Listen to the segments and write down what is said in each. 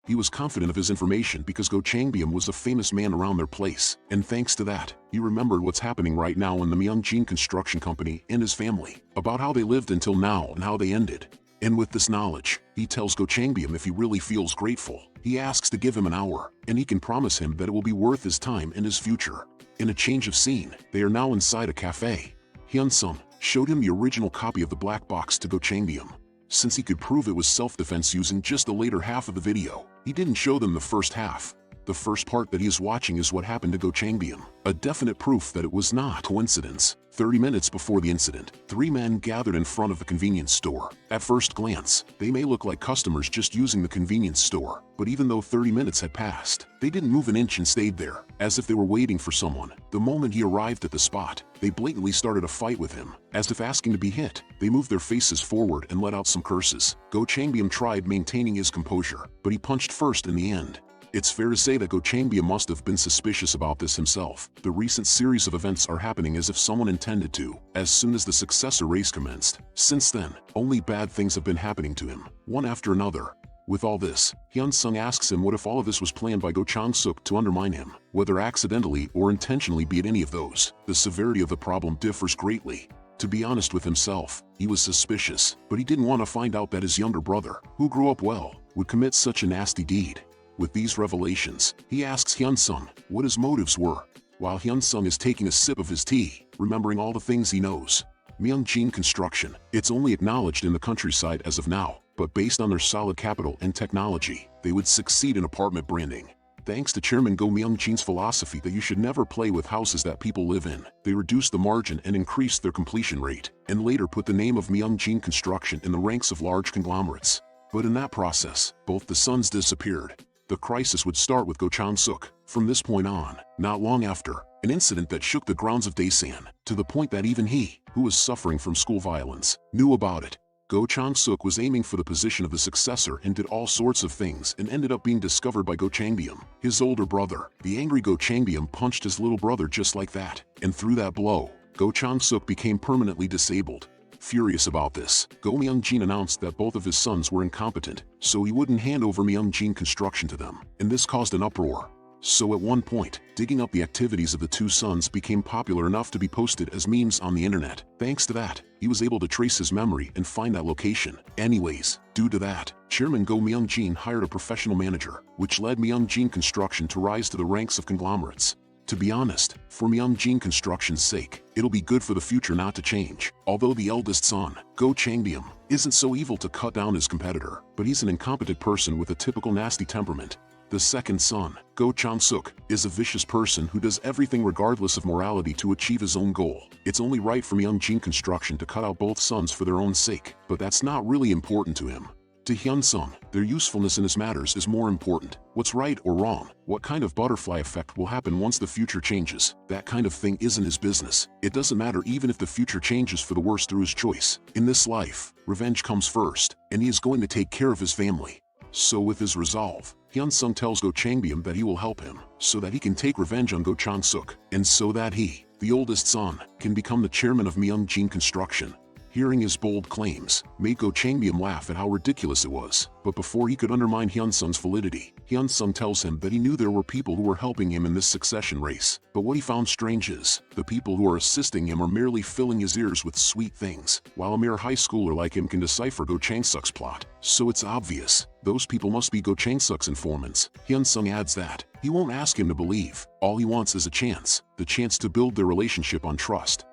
He was confident of his information because Go Changbyeom was a famous man around their place, and thanks to that, he remembered what's happening right now in the Myeongjin Construction Company and his family, about how they lived until now and how they ended. And with this knowledge, he tells Go Changbyeom if he really feels grateful, he asks to give him an hour, and he can promise him that it will be worth his time and his future. In a change of scene, they are now inside a cafe. Hyun-sung showed him the original copy of the black box to Go Changbyeom. Since he could prove it was self-defense using just the later half of the video, he didn't show them the first half. The first part that he is watching is what happened to Go Changbyeom, a definite proof that it was not coincidence. 30 minutes before the incident, 3 men gathered in front of the convenience store. At first glance, they may look like customers just using the convenience store, but even though 30 minutes had passed, they didn't move an inch and stayed there, as if they were waiting for someone. The moment he arrived at the spot, they blatantly started a fight with him, as if asking to be hit. They moved their faces forward and let out some curses. Go Changbyeom tried maintaining his composure, but he punched first in the end. It's fair to say that Go Changbyeom must have been suspicious about this himself. The recent series of events are happening as if someone intended to, as soon as the successor race commenced. Since then, only bad things have been happening to him, one after another. With all this, Hyun-sung asks him what if all of this was planned by Go Chang-suk to undermine him, whether accidentally or intentionally, be it any of those. The severity of the problem differs greatly. To be honest with himself, he was suspicious, but he didn't want to find out that his younger brother, who grew up well, would commit such a nasty deed. With these revelations, he asks Hyun-sung what his motives were, while Hyun-sung is taking a sip of his tea, remembering all the things he knows. Myeongjin Construction, it's only acknowledged in the countryside as of now, but based on their solid capital and technology, they would succeed in apartment branding. Thanks to Chairman Go Myeongjin's philosophy that you should never play with houses that people live in, they reduced the margin and increased their completion rate, and later put the name of Myeongjin Construction in the ranks of large conglomerates. But in that process, both the sons disappeared. The crisis would start with Go Chang-suk. From this point on, not long after, an incident that shook the grounds of Daesan, to the point that even he, who was suffering from school violence, knew about it. Go Chang-suk was aiming for the position of the successor and did all sorts of things and ended up being discovered by Go Changbyeom, his older brother. The angry Go Changbyeom punched his little brother just like that, and through that blow, Go Chang-suk became permanently disabled. Furious about this, Go Myeongjin announced that both of his sons were incompetent, so he wouldn't hand over Myeongjin Construction to them, and this caused an uproar. So at one point, digging up the activities of the two sons became popular enough to be posted as memes on the internet. Thanks to that, he was able to trace his memory and find that location. Anyways, due to that, Chairman Go Myeongjin hired a professional manager, which led Myeongjin Construction to rise to the ranks of conglomerates. To be honest, for Myeongjin Construction's sake, it'll be good for the future not to change. Although the eldest son, Go Changbyeom, isn't so evil to cut down his competitor, but he's an incompetent person with a typical nasty temperament. The second son, Go Chang-suk, is a vicious person who does everything regardless of morality to achieve his own goal. It's only right for Myeongjin Construction to cut out both sons for their own sake, but that's not really important to him. To Hyun-sung, their usefulness in his matters is more important. What's right or wrong, what kind of butterfly effect will happen once the future changes, that kind of thing isn't his business. It doesn't matter even if the future changes for the worse through his choice. In this life, revenge comes first, and he is going to take care of his family. So with his resolve, Hyun-sung tells Go Changbyeom that he will help him, so that he can take revenge on Go Chang-suk, and so that he, the oldest son, can become the chairman of Myeongjin Construction. Hearing his bold claims made Go Changbyeom laugh at how ridiculous it was, but before he could undermine Hyun-sung's validity, Hyun-sung tells him that he knew there were people who were helping him in this succession race, but what he found strange is, the people who are assisting him are merely filling his ears with sweet things, while a mere high schooler like him can decipher Go Chang-suk's plot. So it's obvious, those people must be Go Chang-suk's informants. Hyun-sung adds that he won't ask him to believe, all he wants is a chance, the chance to build their relationship on trust.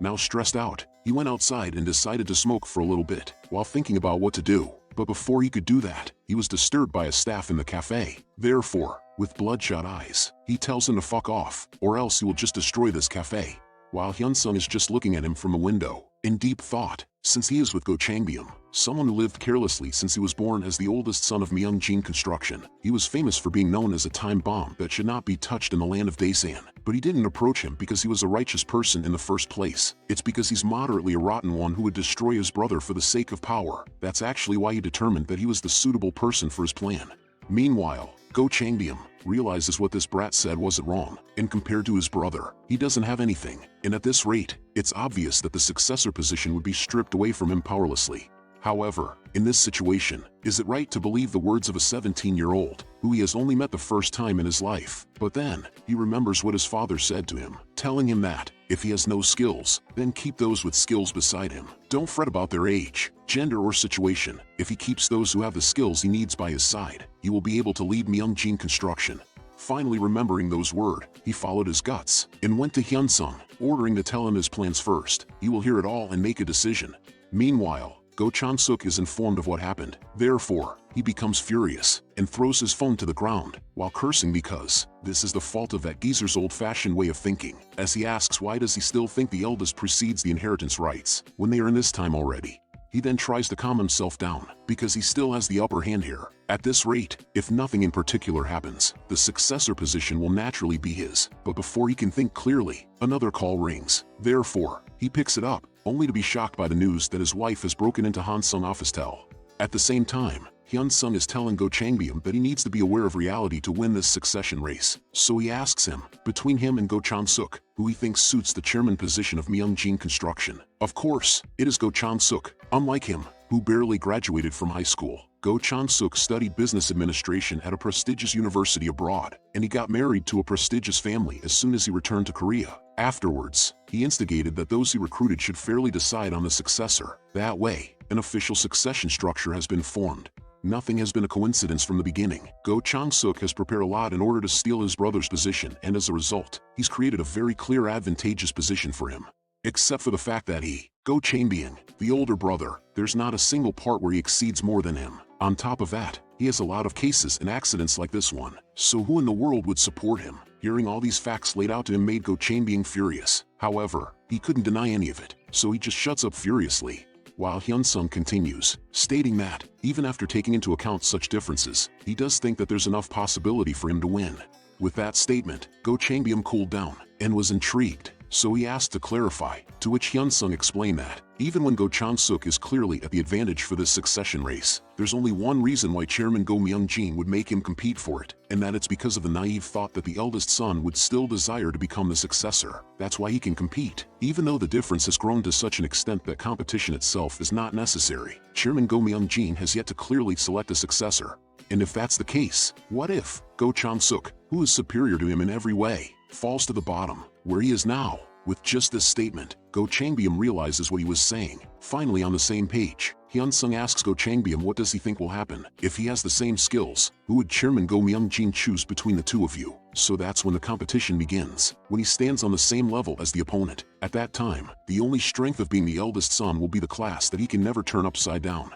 Now stressed out, he went outside and decided to smoke for a little bit, while thinking about what to do. But before he could do that, he was disturbed by a staff in the cafe. Therefore, with bloodshot eyes, he tells him to fuck off, or else he will just destroy this cafe. While Hyun-sung is just looking at him from a window, in deep thought, since he is with Go Changbyeom, someone who lived carelessly since he was born as the oldest son of Myeongjin Construction. He was famous for being known as a time bomb that should not be touched in the land of Daesan. But he didn't approach him because he was a righteous person in the first place. It's because he's moderately a rotten one who would destroy his brother for the sake of power. That's actually why he determined that he was the suitable person for his plan. Meanwhile, Go Changbyeom realizes what this brat said wasn't wrong, and compared to his brother, he doesn't have anything, and at this rate, it's obvious that the successor position would be stripped away from him powerlessly. However, in this situation, is it right to believe the words of a 17-year-old, who he has only met the first time in his life? But then, he remembers what his father said to him, telling him that, if he has no skills, then keep those with skills beside him. Don't fret about their age, gender or situation. If he keeps those who have the skills he needs by his side, he will be able to lead Myungjin Construction. Finally remembering those words, he followed his guts, and went to Hyunsung, ordering to tell him his plans first. He will hear it all and make a decision. Meanwhile, Go Chan-suk is informed of what happened. Therefore, he becomes furious, and throws his phone to the ground, while cursing because this is the fault of that geezer's old-fashioned way of thinking, as he asks why does he still think the eldest precedes the inheritance rights, when they are in this time already. He then tries to calm himself down, because he still has the upper hand here. At this rate, if nothing in particular happens, the successor position will naturally be his. But before he can think clearly, another call rings. Therefore, he picks it up, only to be shocked by the news that his wife has broken into Hansung office-tel. At the same time, Hyunsung is telling Go Changbyeom that he needs to be aware of reality to win this succession race. So he asks him, between him and Go Chan-suk, who he thinks suits the chairman position of Myungjin Construction. Of course, it is Go Chan-suk. Unlike him, who barely graduated from high school, Go Chan-suk studied business administration at a prestigious university abroad, and he got married to a prestigious family as soon as he returned to Korea. Afterwards, he instigated that those he recruited should fairly decide on the successor. That way, an official succession structure has been formed. Nothing has been a coincidence from the beginning. Go Chan-suk has prepared a lot in order to steal his brother's position, and as a result, he's created a very clear advantageous position for him. Except for the fact that he, Go Changbyeom, the older brother, there's not a single part where he exceeds more than him. On top of that, he has a lot of cases and accidents like this one. So who in the world would support him? Hearing all these facts laid out to him made Go Changbyeom furious. However, he couldn't deny any of it, so he just shuts up furiously. While Hyunsung continues, stating that, even after taking into account such differences, he does think that there's enough possibility for him to win. With that statement, Go Changbyeom cooled down, and was intrigued, so he asked to clarify, to which Hyunsung explained that, even when Go Chan-suk is clearly at the advantage for this succession race, there's only one reason why Chairman Go Myungjin would make him compete for it, and that it's because of the naive thought that the eldest son would still desire to become the successor. That's why he can compete. Even though the difference has grown to such an extent that competition itself is not necessary, Chairman Go Myungjin has yet to clearly select a successor. And if that's the case, what if Go Chan-suk, who is superior to him in every way, falls to the bottom, where he is now? With just this statement, Go Changbyeom realizes what he was saying. Finally on the same page, Hyunsung asks Go Changbyeom what does he think will happen. If he has the same skills, who would Chairman Go Myungjin choose between the two of you? So that's when the competition begins, when he stands on the same level as the opponent. At that time, the only strength of being the eldest son will be the class that he can never turn upside down.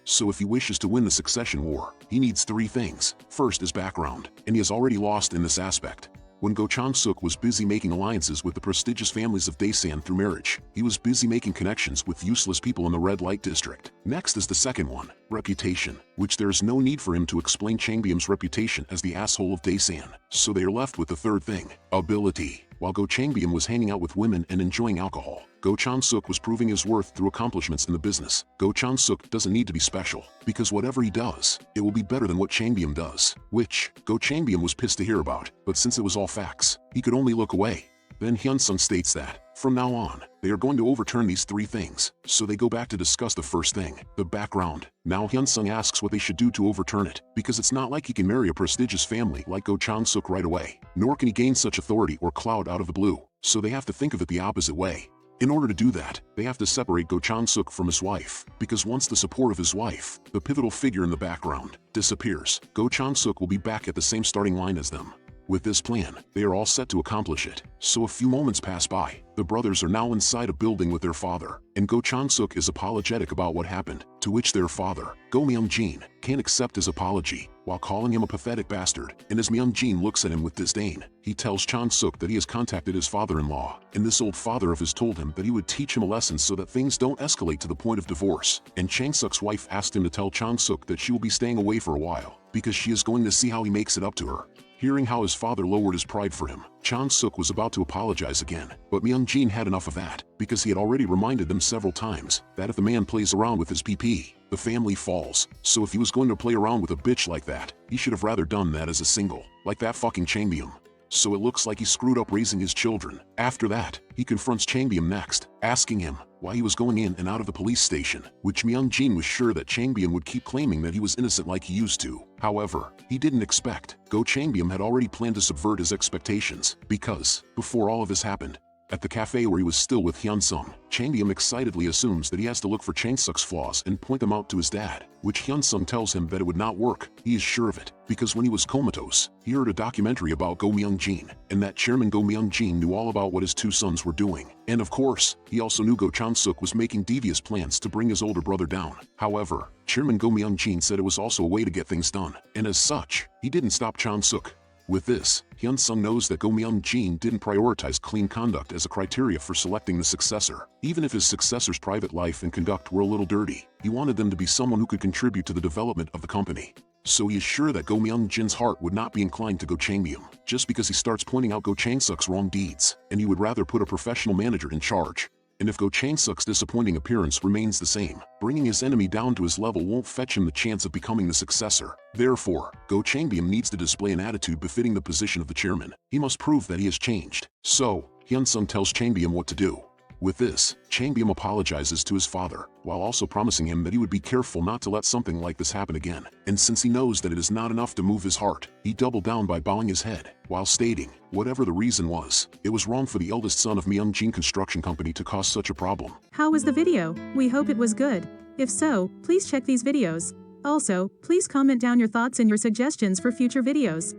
So if he wishes to win the succession war, he needs three things. First is background, and he has already lost in this aspect. When Go Chan-suk was busy making alliances with the prestigious families of Daesan through marriage, he was busy making connections with useless people in the red light district. Next is the second one, reputation, which there is no need for him to explain Changbyeom's reputation as the asshole of Daesan. So they are left with the third thing, ability. While Go Changbyeom was hanging out with women and enjoying alcohol, Go Chan-suk was proving his worth through accomplishments in the business. Go Chan-suk doesn't need to be special, because whatever he does, it will be better than what Changbyeom does, which Go Changbyeom was pissed to hear about, but since it was all facts, he could only look away. Then Hyunsung states that, from now on, they are going to overturn these three things, so they go back to discuss the first thing, the background. Now Hyunsung asks what they should do to overturn it, because it's not like he can marry a prestigious family like Go Chan-suk right away, nor can he gain such authority or clout out of the blue, so they have to think of it the opposite way. In order to do that, they have to separate Go Chan-suk from his wife, because once the support of his wife, the pivotal figure in the background, disappears, Go Chan-suk will be back at the same starting line as them. With this plan, they are all set to accomplish it. So a few moments pass by. The brothers are now inside a building with their father, and Go Chan-suk is apologetic about what happened, to which their father, Go Myungjin, can't accept his apology, while calling him a pathetic bastard. And as Myungjin looks at him with disdain, he tells Chan-suk that he has contacted his father-in-law, and this old father of his told him that he would teach him a lesson so that things don't escalate to the point of divorce. And Chang-suk's wife asked him to tell Chan-suk that she will be staying away for a while, because she is going to see how he makes it up to her. Hearing how his father lowered his pride for him, Chan-suk was about to apologize again, but Myungjin had enough of that, because he had already reminded them several times that if the man plays around with his PP, the family falls. So if he was going to play around with a bitch like that, he should have rather done that as a single, like that fucking Changbyeom. so it looks like he screwed up raising his children. After that, he confronts Changbyum next, asking him why he was going in and out of the police station, which Myung-jin was sure that Changbyum would keep claiming that he was innocent like he used to. However, he didn't expect Go Changbyum had already planned to subvert his expectations, because, before all of this happened, at the cafe where he was still with Hyun-sung, Changbyum excitedly assumes that he has to look for Chang-suk's flaws and point them out to his dad, which Hyun-sung tells him that it would not work. He is sure of it, because when he was comatose, he heard a documentary about Go Myung-jin, and that Chairman Go Myung-jin knew all about what his two sons were doing. And of course, he also knew Go Chang-suk was making devious plans to bring his older brother down. However, Chairman Go Myung-jin said it was also a way to get things done, and as such, he didn't stop Chang-suk. With this, Hyun-sung knows that Go Myung-jin didn't prioritize clean conduct as a criteria for selecting the successor. Even if his successor's private life and conduct were a little dirty, he wanted them to be someone who could contribute to the development of the company. So he is sure that Go Myung-jin's heart would not be inclined to Go Changbyum, just because he starts pointing out Go Chang-suk's wrong deeds, and he would rather put a professional manager in charge. And if Go Chang-suk's disappointing appearance remains the same, bringing his enemy down to his level won't fetch him the chance of becoming the successor. Therefore, Go Changbyum needs to display an attitude befitting the position of the chairman. He must prove that he has changed. So, Hyun-sung tells Changbyum what to do. With this, Changbyum apologizes to his father, while also promising him that he would be careful not to let something like this happen again. And since he knows that it is not enough to move his heart, he doubled down by bowing his head, while stating, whatever the reason was, it was wrong for the eldest son of Myung-jin Construction Company to cause such a problem. How was the video? We hope it was good. If so, please check these videos. Also, please comment down your thoughts and your suggestions for future videos.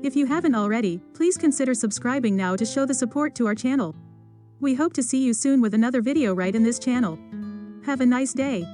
If you haven't already, please consider subscribing now to show the support to our channel. We hope to see you soon with another video right in this channel. Have a nice day.